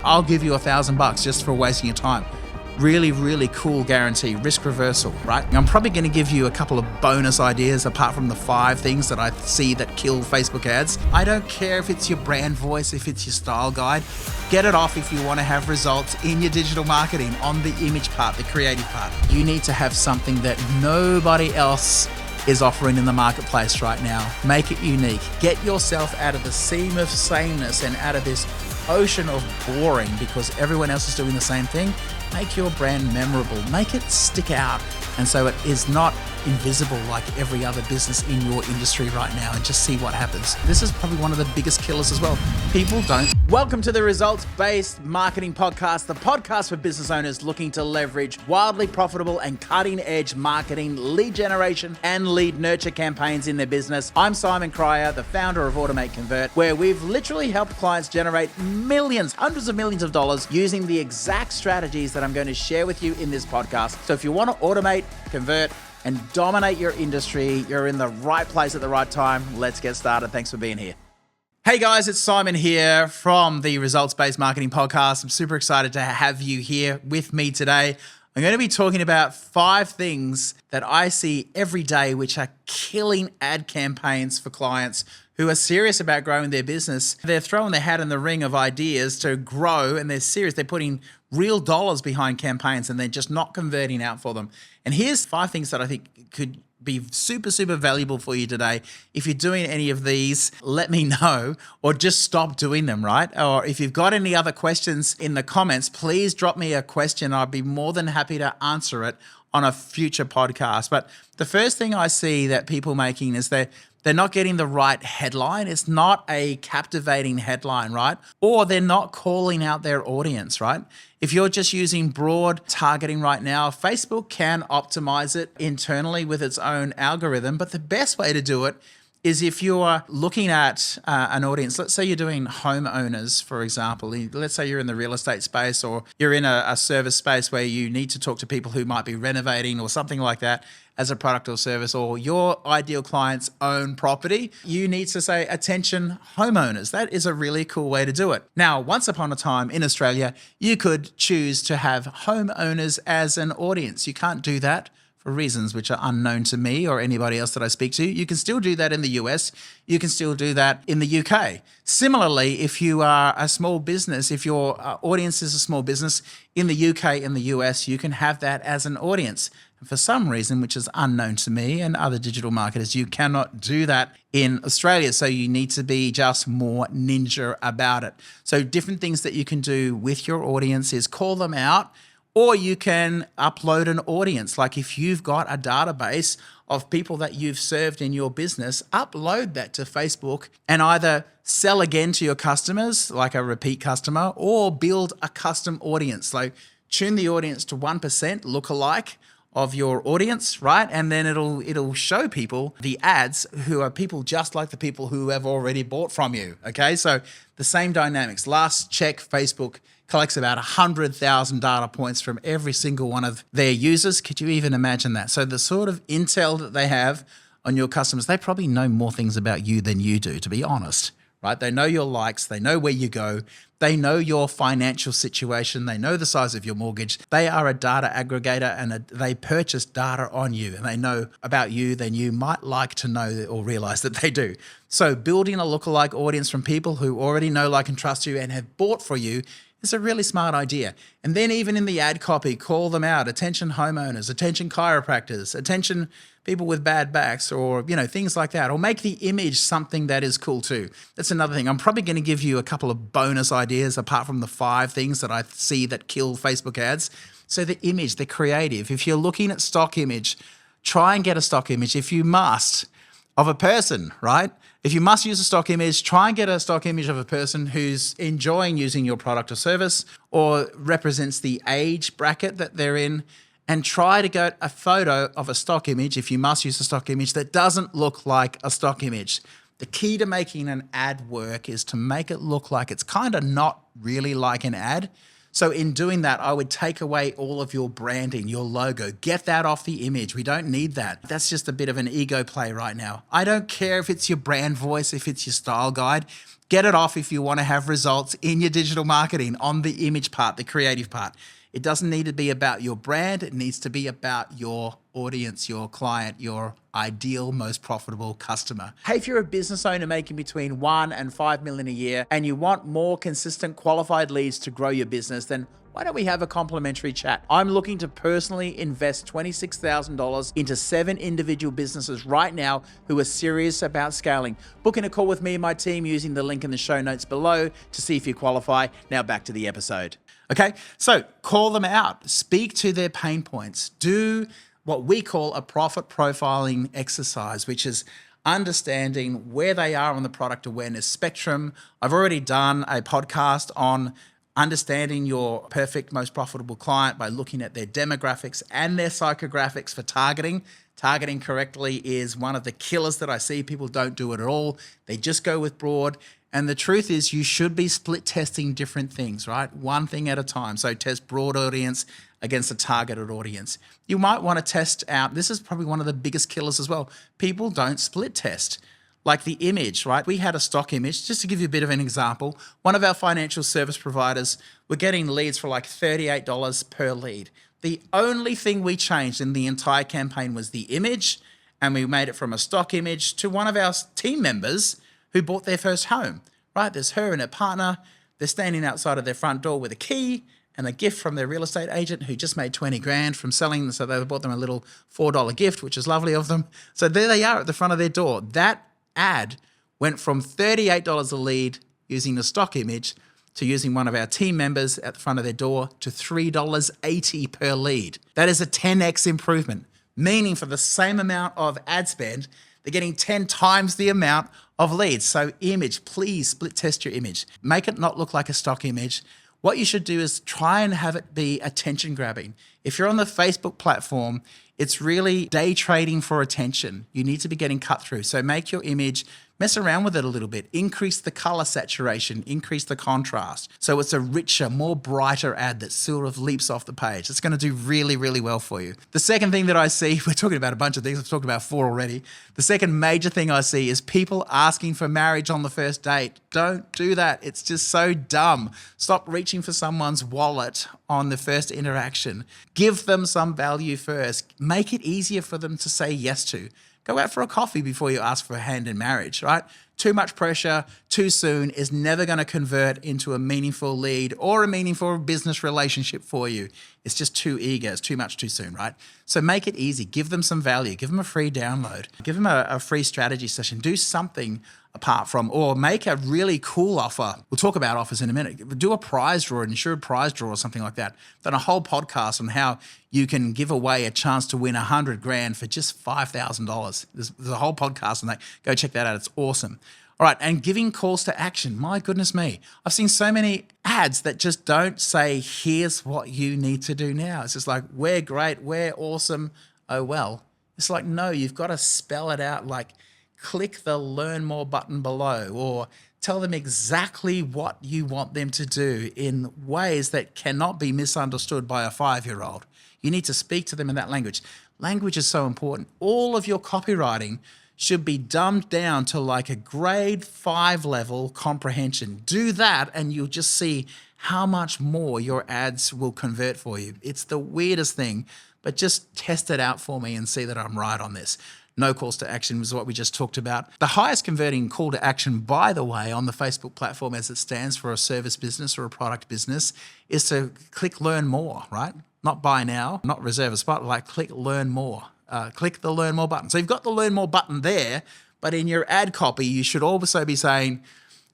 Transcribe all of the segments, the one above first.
I'll give you $1,000 just for wasting your time. Really, really cool guarantee, risk reversal, right? I'm probably going to give you a couple of bonus ideas apart from the 5 things that I see that kill Facebook ads. I don't care if it's your brand voice, if it's your style guide. Get it off if you want to have results in your digital marketing on the image part, the creative part. You need to have something that nobody else is offering in the marketplace right now. Make it unique. Get yourself out of the seam of sameness and out of this ocean of boring because everyone else is doing the same thing. Make your brand memorable, make it stick out. And so it is not invisible like every other business in your industry right now, and just see what happens. This is probably one of the biggest killers as well. People don't. Welcome to the Results-Based Marketing Podcast, the podcast for business owners looking to leverage wildly profitable and cutting-edge marketing, lead generation, and lead nurture campaigns in their business. I'm Simon Cryer, the founder of Automate Convert, where we've literally helped clients generate millions, hundreds of millions of dollars using the exact strategies that I'm going to share with you in this podcast. So if you want to automate, convert, and dominate your industry, you're in the right place at the right time. Let's get started. Thanks for being here. Hey guys, it's Simon here from the Results-Based Marketing Podcast. I'm super excited to have you here with me today. I'm going to be talking about 5 things that I see every day which are killing ad campaigns for clients who are serious about growing their business. They're throwing their hat in the ring of ideas to grow, and they're serious. They're putting real dollars behind campaigns and they're just not converting out for them. And here's 5 things that I think could be super, super valuable for you today. If you're doing any of these, let me know, or just stop doing them, right? Or if you've got any other questions in the comments, please drop me a question. I'd be more than happy to answer it on a future podcast. But the first thing I see that people making is they're not getting the right headline. It's not a captivating headline, right? Or they're not calling out their audience, right? If you're just using broad targeting right now, Facebook can optimize it internally with its own algorithm. But the best way to do it is if you're looking at an audience. Let's say you're doing homeowners, for example. Let's say you're in the real estate space, or you're in a service space where you need to talk to people who might be renovating or something like that as a product or service, or your ideal client's own property. You need to say, attention homeowners. That is a really cool way to do it. Now, once upon a time in Australia, you could choose to have homeowners as an audience. You can't do that for reasons which are unknown to me or anybody else that I speak to. You can still do that in the US. You can still do that in the UK. Similarly, if you are a small business, if your audience is a small business in the UK and the US, you can have that as an audience. And for some reason, which is unknown to me and other digital marketers, you cannot do that in Australia. So you need to be just more ninja about it. So different things that you can do with your audience is call them out, or you can upload an audience. Like if you've got a database of people that you've served in your business, upload that to Facebook and either sell again to your customers, like a repeat customer, or build a custom audience. Like tune the audience to 1% lookalike of your audience, right? And then it'll show people the ads who are people just like the people who have already bought from you, okay? So the same dynamics. Last check, Facebook collects about 100,000 data points from every single one of their users. Could you even imagine that? So the sort of intel that they have on your customers, they probably know more things about you than you do, to be honest, right? They know your likes, they know where you go, they know your financial situation, they know the size of your mortgage. They are a data aggregator and they purchase data on you, and they know about you than you might like to know or realize that they do. So building a lookalike audience from people who already know, like, and trust you and have bought for you is a really smart idea. And then even in the ad copy, call them out. Attention homeowners, attention chiropractors, attention people with bad backs, or, things like that. Or make the image something that is cool too. That's another thing. I'm probably going to give you a couple of bonus ideas apart from the 5 things that I see that kill Facebook ads. So the image, the creative. If you're looking at stock image, try and get a stock image if you must of a person, right? If you must use a stock image, try and get a stock image of a person who's enjoying using your product or service, or represents the age bracket that they're in, and try to get a photo of a stock image, if you must use a stock image, that doesn't look like a stock image. The key to making an ad work is to make it look like it's kind of not really like an ad. So in doing that, I would take away all of your branding, your logo. Get that off the image. We don't need that. That's just a bit of an ego play right now. I don't care if it's your brand voice, if it's your style guide. Get it off if you want to have results in your digital marketing on the image part, the creative part. It doesn't need to be about your brand. It needs to be about your audience, your client, your ideal, most profitable customer. Hey, if you're a business owner making between 1 and 5 million a year and you want more consistent qualified leads to grow your business, then why don't we have a complimentary chat? I'm looking to personally invest $26,000 into 7 individual businesses right now who are serious about scaling. Book in a call with me and my team using the link in the show notes below to see if you qualify. Now back to the episode. Okay, so call them out, speak to their pain points, do what we call a profit profiling exercise, which is understanding where they are on the product awareness spectrum. I've already done a podcast on understanding your perfect, most profitable client by looking at their demographics and their psychographics for targeting. Targeting correctly is one of the killers that I see. People don't do it at all. They just go with broad. And the truth is you should be split testing different things, right? One thing at a time. So test broad audience against a targeted audience. You might want to test out, this is probably one of the biggest killers as well. People don't split test. Like the image, right? We had a stock image, just to give you a bit of an example. One of our financial service providers were getting leads for like $38 per lead. The only thing we changed in the entire campaign was the image, and we made it from a stock image to one of our team members who bought their first home, right? There's her and her partner. They're standing outside of their front door with a key and a gift from their real estate agent who just made 20 grand from selling. So they bought them a little $4 gift, which is lovely of them. So there they are at the front of their door. That ad went from $38 a lead using the stock image to using one of our team members at the front of their door to $3.80 per lead. That is a 10x improvement, meaning for the same amount of ad spend, they're getting 10 times the amount of leads. So image, please split test your image. Make it not look like a stock image. What you should do is try and have it be attention grabbing. If you're on the Facebook platform, it's really day trading for attention. You need to be getting cut through. So make your image, mess around with it a little bit, increase the color saturation, increase the contrast. So it's a richer, more brighter ad that sort of leaps off the page. It's going to do really, really well for you. The second thing that I see, we're talking about a bunch of things, I've talked about 4 already. The second major thing I see is people asking for marriage on the first date. Don't do that. It's just so dumb. Stop reaching for someone's wallet on the first interaction. Give them some value first. Make it easier for them to say yes to. Go out for a coffee before you ask for a hand in marriage, right? Too much pressure too soon is never going to convert into a meaningful lead or a meaningful business relationship for you. It's just too eager. It's too much too soon, right? So make it easy. Give them some value. Give them a free download. Give them a free strategy session. Do something apart from, or make a really cool offer. We'll talk about offers in a minute. Do a prize draw, an insured prize draw or something like that. Done a whole podcast on how you can give away a chance to win 100 grand for just $5,000. There's a whole podcast on that. Go check that out. It's awesome. All right, and giving calls to action. My goodness me. I've seen so many ads that just don't say, here's what you need to do now. It's just like, we're great, we're awesome, oh well. It's like, no, you've got to spell it out, like click the learn more button below, or tell them exactly what you want them to do in ways that cannot be misunderstood by a 5-year-old. You need to speak to them in that language. Language is so important. All of your copywriting should be dumbed down to like a grade 5 level comprehension. Do that and you'll just see how much more your ads will convert for you. It's the weirdest thing, but just test it out for me and see that I'm right on this. No calls to action was what we just talked about. The highest converting call to action, by the way, on the Facebook platform as it stands for a service business or a product business is to click learn more, right? Not buy now, not reserve a spot, like click learn more. Click the learn more button. So you've got the learn more button there, but in your ad copy, you should also be saying,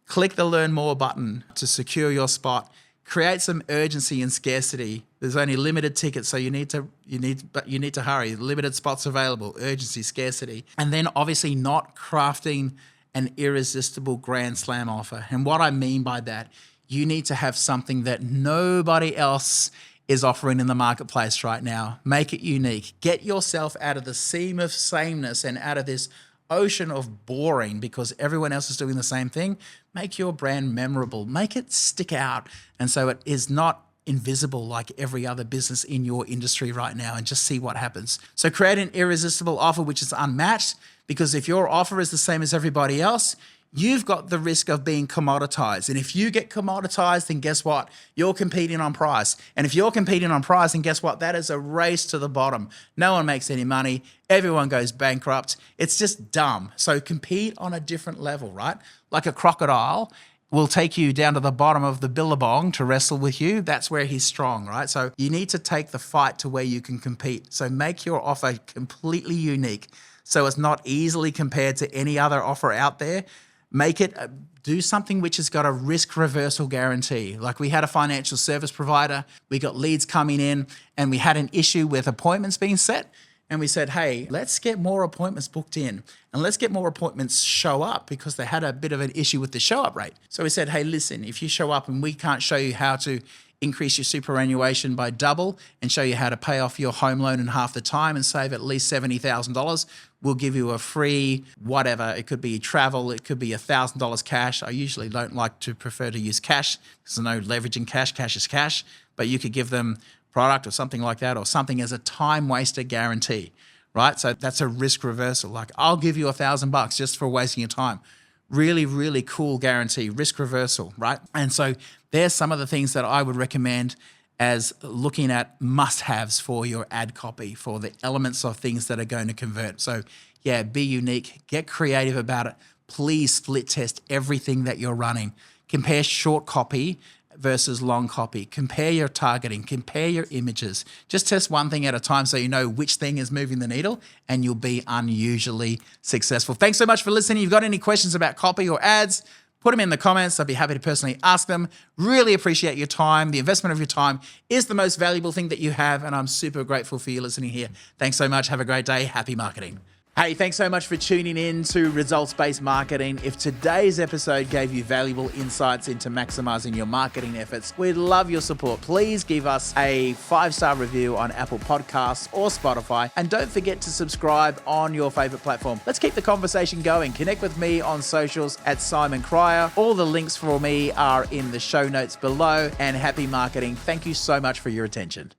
click the learn more button to secure your spot. Create some urgency and scarcity. There's only limited tickets, so you need to hurry. Limited spots available, urgency, scarcity. And then obviously not crafting an irresistible grand slam offer. And what I mean by that, you need to have something that nobody else is offering in the marketplace right now. Make it unique. Get yourself out of the seam of sameness and out of this ocean of boring because everyone else is doing the same thing. Make your brand memorable. Make it stick out. And so it is not invisible like every other business in your industry right now and just see what happens. So create an irresistible offer which is unmatched, because if your offer is the same as everybody else, you've got the risk of being commoditized. And if you get commoditized, then guess what? You're competing on price. And if you're competing on price, then guess what? That is a race to the bottom. No one makes any money. Everyone goes bankrupt. It's just dumb. So compete on a different level, right? Like a crocodile will take you down to the bottom of the billabong to wrestle with you. That's where he's strong, right? So you need to take the fight to where you can compete. So make your offer completely unique, so it's not easily compared to any other offer out there. Make it, do something which has got a risk reversal guarantee. Like we had a financial service provider, we got leads coming in and we had an issue with appointments being set. And we said, hey, let's get more appointments booked in and let's get more appointments show up, because they had a bit of an issue with the show up rate. So we said, hey, listen, if you show up and we can't show you how to increase your superannuation by double and show you how to pay off your home loan in half the time and save at least $70,000, we'll give you a free whatever. It could be travel. It could be $1,000 cash. I usually prefer to use cash because there's no leverage in cash. Cash is cash. But you could give them product or something like that, or something as a time waster guarantee, right? So that's a risk reversal. Like, I'll give you $1,000 just for wasting your time. Really, really cool guarantee, risk reversal, right? And so there's some of the things that I would recommend as looking at must-haves for your ad copy, for the elements of things that are going to convert. So yeah, be unique, get creative about it. Please split test everything that you're running. Compare short copy versus long copy. Compare your targeting, compare your images. Just test one thing at a time so you know which thing is moving the needle, and you'll be unusually successful. Thanks so much for listening. If you've got any questions about copy or ads, put them in the comments. I'd be happy to personally ask them. Really appreciate your time. The investment of your time is the most valuable thing that you have, and I'm super grateful for you listening here. Thanks so much. Have a great day. Happy marketing. Hey, thanks so much for tuning in to Results-Based Marketing. If today's episode gave you valuable insights into maximizing your marketing efforts, we'd love your support. Please give us a 5-star review on Apple Podcasts or Spotify, and don't forget to subscribe on your favorite platform. Let's keep the conversation going. Connect with me on socials at Simon Cryer. All the links for me are in the show notes below, and happy marketing. Thank you so much for your attention.